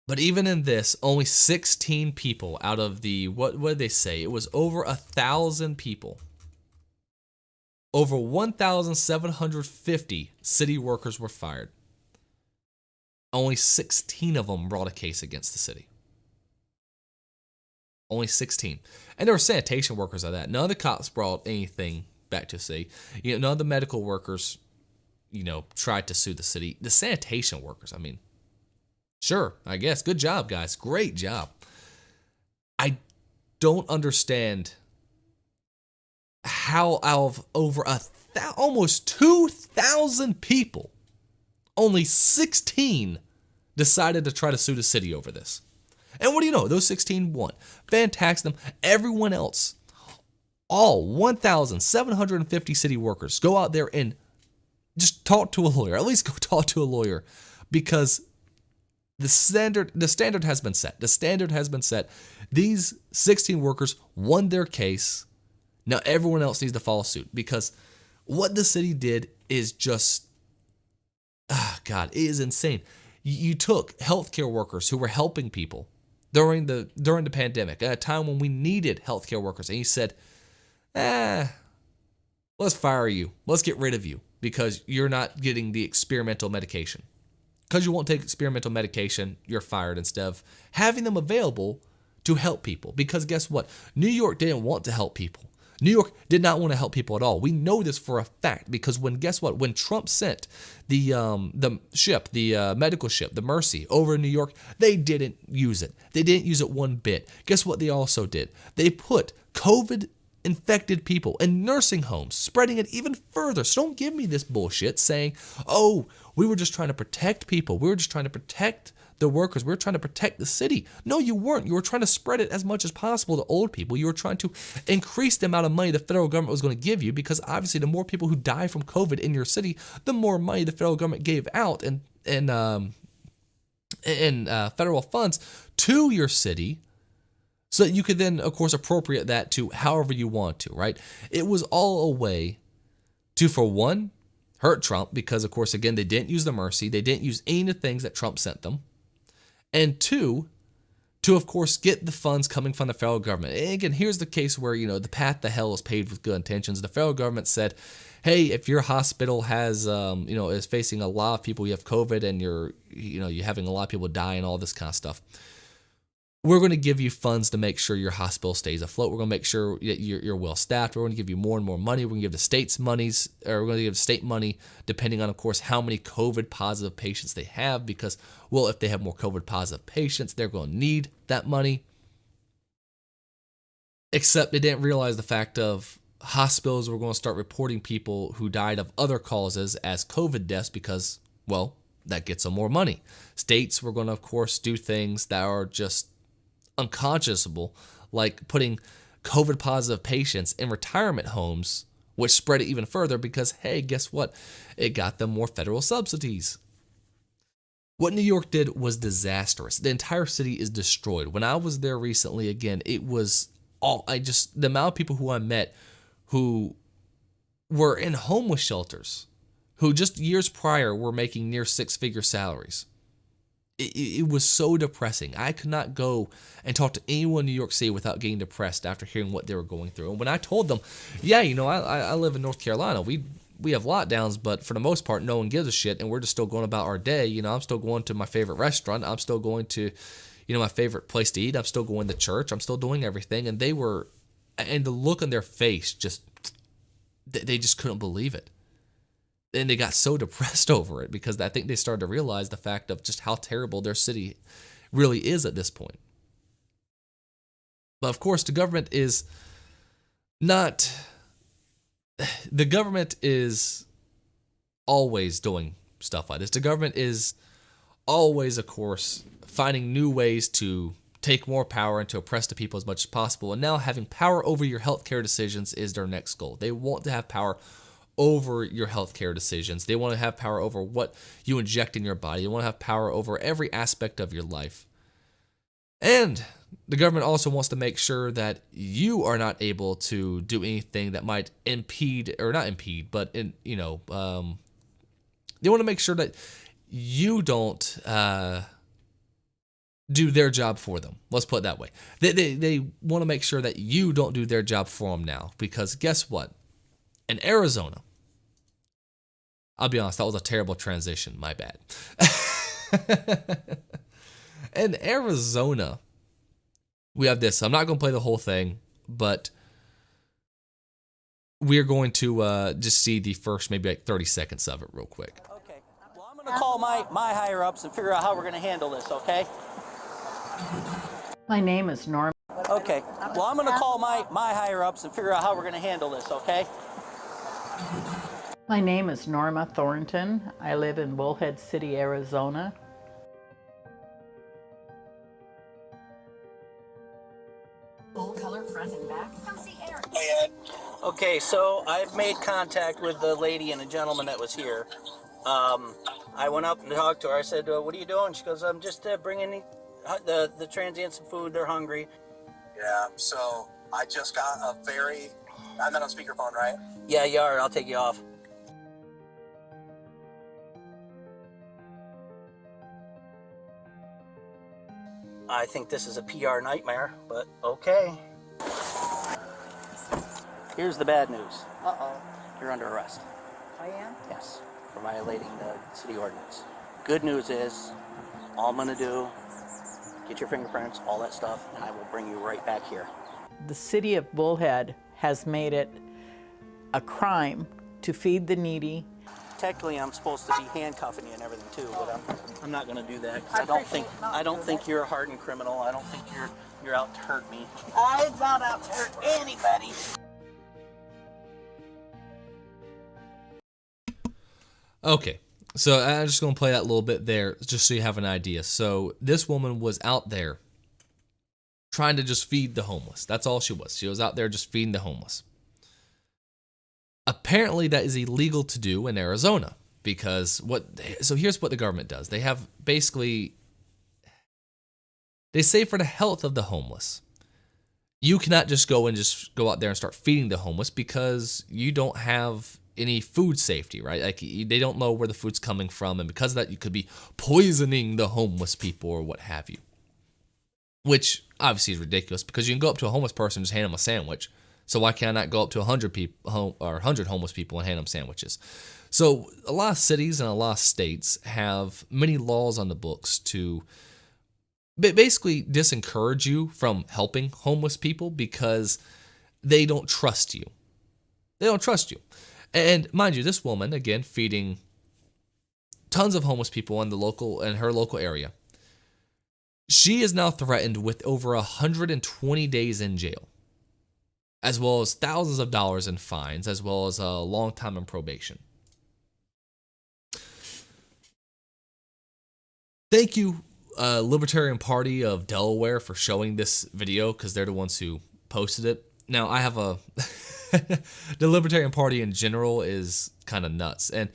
[SPEAKER 2] But even in this, only 16 people out of the, what did they say? It was over 1,000 people. Over 1,750 city workers were fired. Only 16 of them brought a case against the city. Only 16. And there were sanitation workers of that. None of the cops brought anything back to the city. None of the medical workers, tried to sue the city. The sanitation workers, sure, I guess. Good job, guys. Great job. I don't understand how out of over almost 2,000 people, only 16 decided to try to sue the city over this. And what do you know? Those 16 won. Fantastic them. Everyone else, all 1,750 city workers, go out there and just talk to a lawyer. At least go talk to a lawyer, because the standard has been set. The standard has been set. These 16 workers won their case. Now everyone else needs to follow suit, because what the city did is just, God, it is insane. You took healthcare workers who were helping people during the pandemic, at a time when we needed healthcare workers, and you said, let's fire you. Let's get rid of you because you're not getting the experimental medication. Because you won't take experimental medication, you're fired, instead of having them available to help people. Because guess what? New York didn't want to help people. New York did not want to help people at all. We know this for a fact, because when Trump sent the medical ship, the Mercy, over in New York, they didn't use it. They didn't use it one bit. Guess what they also did? They put COVID-infected people in nursing homes, spreading it even further. So don't give me this bullshit saying, oh, we were just trying to protect people. We were just trying to protect the workers. We were trying to protect the city. No, you weren't. You were trying to spread it as much as possible to old people. You were trying to increase the amount of money the federal government was going to give you, because obviously the more people who die from COVID in your city, the more money the federal government gave out in federal funds to your city, so that you could then, of course, appropriate that to however you want to, right? It was all a way to, for one, hurt Trump, because, of course, again, they didn't use the Mercy. They didn't use any of the things that Trump sent them. And two, to, of course, get the funds coming from the federal government. And again, here's the case where, the path to hell is paved with good intentions. The federal government said, hey, if your hospital has, is facing a lot of people, you have COVID, and you're having a lot of people die and all this kind of stuff, we're going to give you funds to make sure your hospital stays afloat. We're going to make sure that you're well staffed. We're going to give you more and more money. We're going to give the states monies, or we're going to give the state money depending on, of course, how many COVID positive patients they have, because, well, if they have more COVID positive patients, they're going to need that money. Except they didn't realize the fact of hospitals were going to start reporting people who died of other causes as COVID deaths because, well, that gets them more money. States were going to, of course, do things that are just unconscionable, like putting COVID positive patients in retirement homes, which spread it even further because, hey, guess what? It got them more federal subsidies. What New York did was disastrous. The entire city is destroyed. When I was there recently, again, it was the amount of people who I met who were in homeless shelters, who just years prior were making near six-figure salaries. It was so depressing. I could not go and talk to anyone in New York City without getting depressed after hearing what they were going through. And when I told them, yeah, I live in North Carolina. We have lockdowns, but for the most part, no one gives a shit, and we're just still going about our day. I'm still going to my favorite restaurant. I'm still going to, my favorite place to eat. I'm still going to church. I'm still doing everything. And and the look on their face, they just couldn't believe it. And they got so depressed over it because I think they started to realize the fact of just how terrible their city really is at this point. But of course, the government is always doing stuff like this. The government is always, of course, finding new ways to take more power and to oppress the people as much as possible. And now having power over your healthcare decisions is their next goal. They want to have power over your healthcare decisions. They want to have power over what you inject in your body. They want to have power over every aspect of your life. And the government also wants to make sure that you are not able to do anything that might impede, or not impede, but they want to make sure that you don't do their job for them. Let's put it that way. They want to make sure that you don't do their job for them now, because guess what? In Arizona, I'll be honest, that was a terrible transition. My bad. In Arizona, we have this. I'm not going to play the whole thing, but we're going to just see the first maybe like 30 seconds of it real quick.
[SPEAKER 6] Okay. Well, I'm going to call my higher-ups and figure out how we're going to handle this, okay?
[SPEAKER 7] My name is Norma.
[SPEAKER 6] Okay. Well, I'm going to call my higher-ups and figure out how we're going to handle this, okay?
[SPEAKER 7] My name is Norma Thornton. I live in Bullhead City, Arizona.
[SPEAKER 8] Full color front and back. Come see Eric.
[SPEAKER 6] Okay, so I've made contact with the lady and a gentleman that was here. I went up and talked to her. I said, what are you doing? She goes, I'm just bringing the transients some food. They're hungry.
[SPEAKER 9] Yeah, so I just got I'm not on speakerphone, right?
[SPEAKER 6] Yeah, you are. I'll take you off. I think this is a PR nightmare, but okay. Here's the bad news.
[SPEAKER 7] Uh-oh.
[SPEAKER 6] You're under arrest.
[SPEAKER 7] I am?
[SPEAKER 6] Yes, for violating the city ordinance. Good news is, all I'm going to do, get your fingerprints, all that stuff, and I will bring you right back here.
[SPEAKER 7] The city of Bullhead has made it a crime to feed the needy.
[SPEAKER 6] Technically, I'm supposed to be handcuffing you and everything too, but I'm not going to do that. 'Cause I don't think you're a hardened criminal. I don't think you're out to hurt me.
[SPEAKER 7] I'm not out to hurt anybody.
[SPEAKER 2] Okay, so I'm just going to play that little bit there just so you have an idea. So this woman was out there trying to just feed the homeless. That's all she was. She was out there just feeding the homeless. Apparently that is illegal to do in Arizona because here's what the government does. They have basically, they say for the health of the homeless, you cannot just go out there and start feeding the homeless because you don't have any food safety, right? Like they don't know where the food's coming from, and because of that, you could be poisoning the homeless people or what have you. Which obviously is ridiculous because you can go up to a homeless person and just hand them a sandwich. So why can't I not go up to 100 people or 100 homeless people and hand them sandwiches? So a lot of cities and a lot of states have many laws on the books to basically disencourage you from helping homeless people because they don't trust you. They don't trust you. And mind you, this woman, again, feeding tons of homeless people in her local area, she is now threatened with over 120 days in jail, as well as thousands of dollars in fines, as well as a long time in probation. Thank you, Libertarian Party of Delaware, for showing this video, because they're the ones who posted it. Now, I have a... the Libertarian Party in general is kind of nuts. And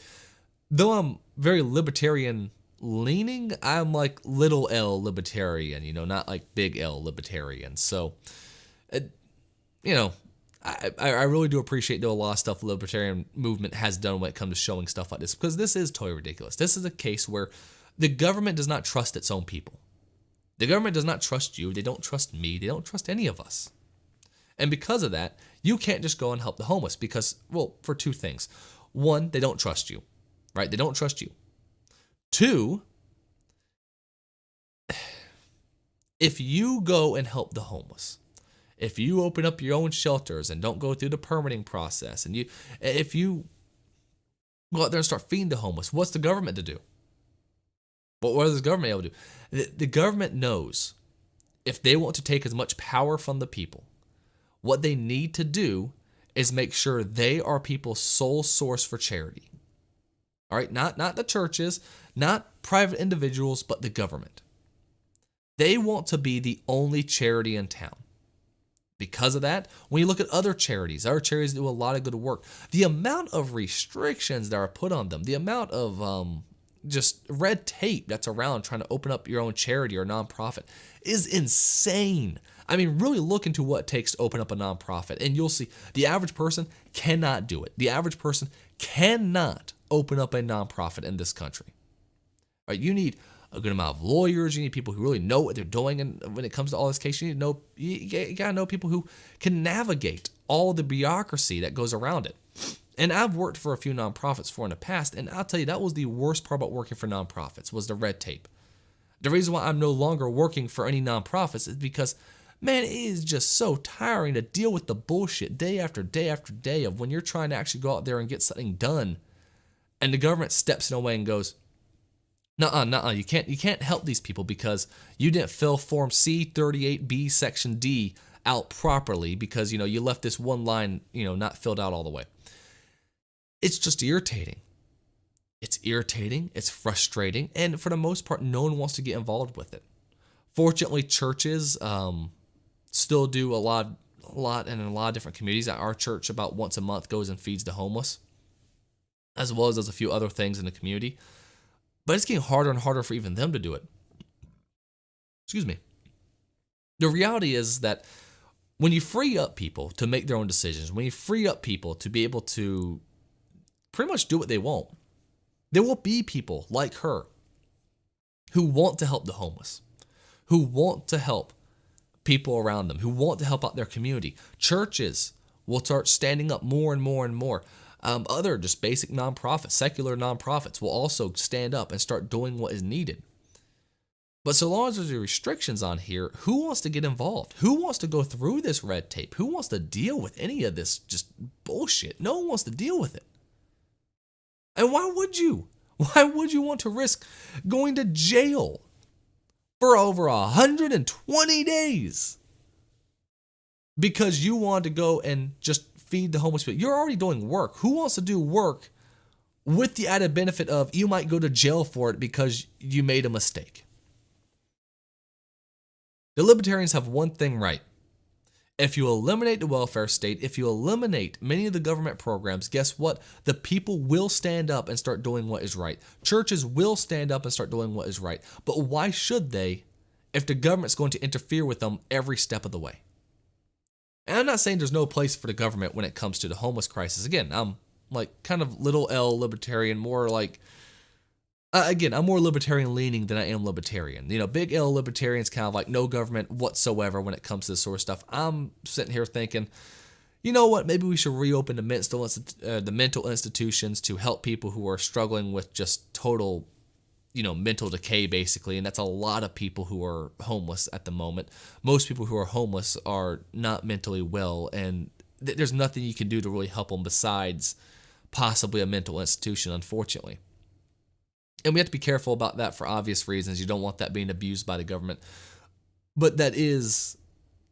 [SPEAKER 2] though I'm very libertarian leaning, I'm like little L libertarian, not like big L libertarian. So, I really do appreciate a lot of stuff the libertarian movement has done when it comes to showing stuff like this, because this is totally ridiculous. This is a case where the government does not trust its own people. The government does not trust you. They don't trust me. They don't trust any of us. And because of that, you can't just go and help the homeless because, well, for two things. One, they don't trust you, right? They don't trust you. Two, if you go and help the homeless, if you open up your own shelters and don't go through the permitting process, and if you go out there and start feeding the homeless, what's the government to do? What is the government able to do? The government knows if they want to take as much power from the people, what they need to do is make sure they are people's sole source for charity. All right, not the churches, not private individuals, but the government. They want to be the only charity in town. Because of that, when you look at other charities do a lot of good work. The amount of restrictions that are put on them, the amount of just red tape that's around trying to open up your own charity or nonprofit is insane. I mean, really look into what it takes to open up a nonprofit, and you'll see the average person cannot do it. The average person cannot open up a nonprofit in this country. All right, you need a good amount of lawyers. You need people who really know what they're doing, and when it comes to all this case, you gotta know people who can navigate all the bureaucracy that goes around it. And I've worked for a few nonprofits in the past, and I'll tell you, that was the worst part about working for nonprofits, was the red tape. The reason why I'm no longer working for any nonprofits is because, man, it is just so tiring to deal with the bullshit day after day after day of when you're trying to actually go out there and get something done, and the government steps in a way and goes, nuh-uh, you can't help these people because you didn't fill Form C38B Section D out properly because, you left this one line, not filled out all the way. It's just irritating. It's irritating, it's frustrating, and for the most part, no one wants to get involved with it. Fortunately, churches still do a lot in a lot of different communities. Our church about once a month goes and feeds the homeless, as well as does a few other things in the community. But it's getting harder and harder for even them to do it. Excuse me. The reality is that when you free up people to make their own decisions, when you free up people to be able to pretty much do what they want, there will be people like her who want to help the homeless, who want to help people around them, who want to help out their community. Churches will start standing up more and more and more. Other just basic nonprofits, secular nonprofits will also stand up and start doing what is needed. But so long as there's restrictions on here, who wants to get involved? Who wants to go through this red tape? Who wants to deal with any of this just bullshit? No one wants to deal with it. And why would you? Why would you want to risk going to jail for over 120 days because you wanted to go and just feed the homeless people? You're already doing work. Who wants to do work with the added benefit of you might go to jail for it because you made a mistake? The libertarians have one thing right. If you eliminate the welfare state, if you eliminate many of the government programs, guess what? The people will stand up and start doing what is right. Churches will stand up and start doing what is right. But why should they if the government's going to interfere with them every step of the way? And I'm not saying there's no place for the government when it comes to the homeless crisis. Again, I'm like kind of little L libertarian, more like, I'm more libertarian leaning than I am libertarian. Big L libertarian's kind of like no government whatsoever when it comes to this sort of stuff. I'm sitting here thinking, you know what, maybe we should reopen the mental institutions to help people who are struggling with just total mental decay basically, and that's a lot of people who are homeless at the moment. Most people who are homeless are not mentally well, and there's nothing you can do to really help them besides possibly a mental institution, unfortunately. And we have to be careful about that for obvious reasons. You don't want that being abused by the government. But that is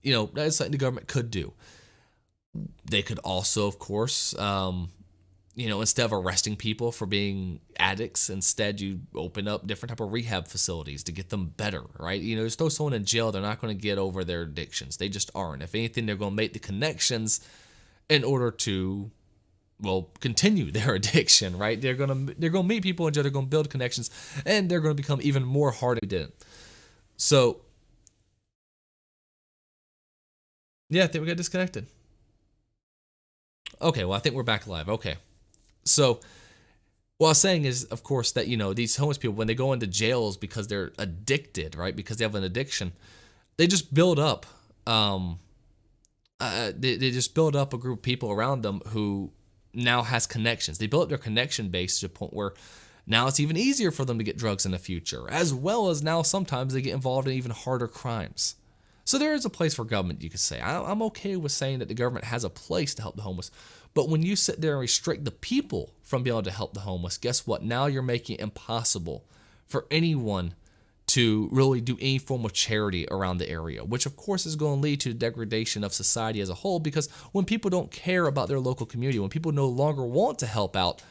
[SPEAKER 2] something the government could do. They could also, of course, instead of arresting people for being addicts, instead you open up different type of rehab facilities to get them better, right? Just throw someone in jail, they're not going to get over their addictions. They just aren't. If anything, they're going to make the connections in order to, continue their addiction, right? They're going to meet people in jail, they're going to build connections, and they're going to become even more hard if they didn't. So, yeah, I think we got disconnected. Okay, well, I think we're back live. Okay. So, what I was saying is, of course, that, these homeless people, when they go into jails because they're addicted, right, because they have an addiction, they just build up, they just build up a group of people around them who now has connections. They build up their connection base to a point where now it's even easier for them to get drugs in the future, as well as now sometimes they get involved in even harder crimes. So there is a place for government, you could say. I'm okay with saying that the government has a place to help the homeless. But when you sit there and restrict the people from being able to help the homeless, guess what? Now you're making it impossible for anyone to really do any form of charity around the area, which of course is going to lead to the degradation of society as a whole, because when people don't care about their local community, when people no longer want to help out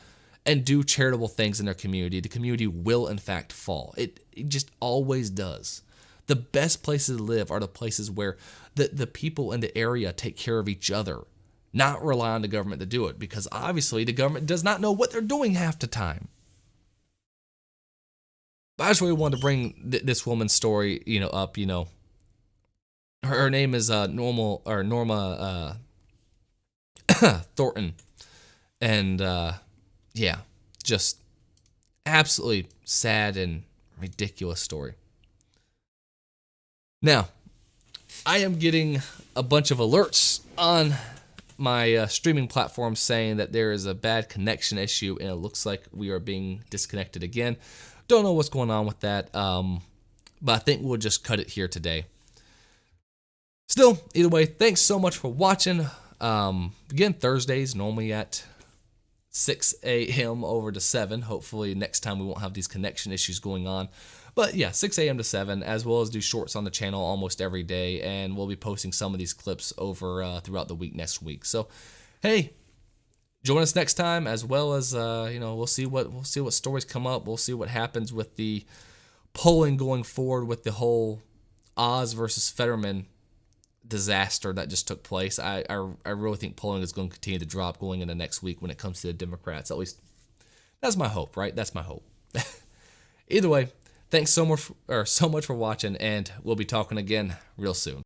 [SPEAKER 2] and do charitable things in their community, the community will in fact fall. It just always does. The best places to live are the places where the people in the area take care of each other, not rely on the government to do it, because obviously the government does not know what they're doing half the time. But I just really wanted to bring this woman's story, up. Her name is Norma Thornton, and just absolutely sad and ridiculous story. Now, I am getting a bunch of alerts on my streaming platform saying that there is a bad connection issue and it looks like we are being disconnected again. Don't know what's going on with that, but I think we'll just cut it here today. Still, either way, thanks so much for watching. Again, Thursdays normally at 6 a.m. over to 7. Hopefully next time we won't have these connection issues going on. But yeah, 6 a.m. to 7, as well as do shorts on the channel almost every day, and we'll be posting some of these clips over throughout the week next week. So, hey, join us next time, as well as we'll see what stories come up. We'll see what happens with the polling going forward with the whole Oz versus Fetterman disaster that just took place. I really think polling is going to continue to drop going into next week when it comes to the Democrats. At least that's my hope, right? That's my hope. Either way, thanks so much for watching, and we'll be talking again real soon.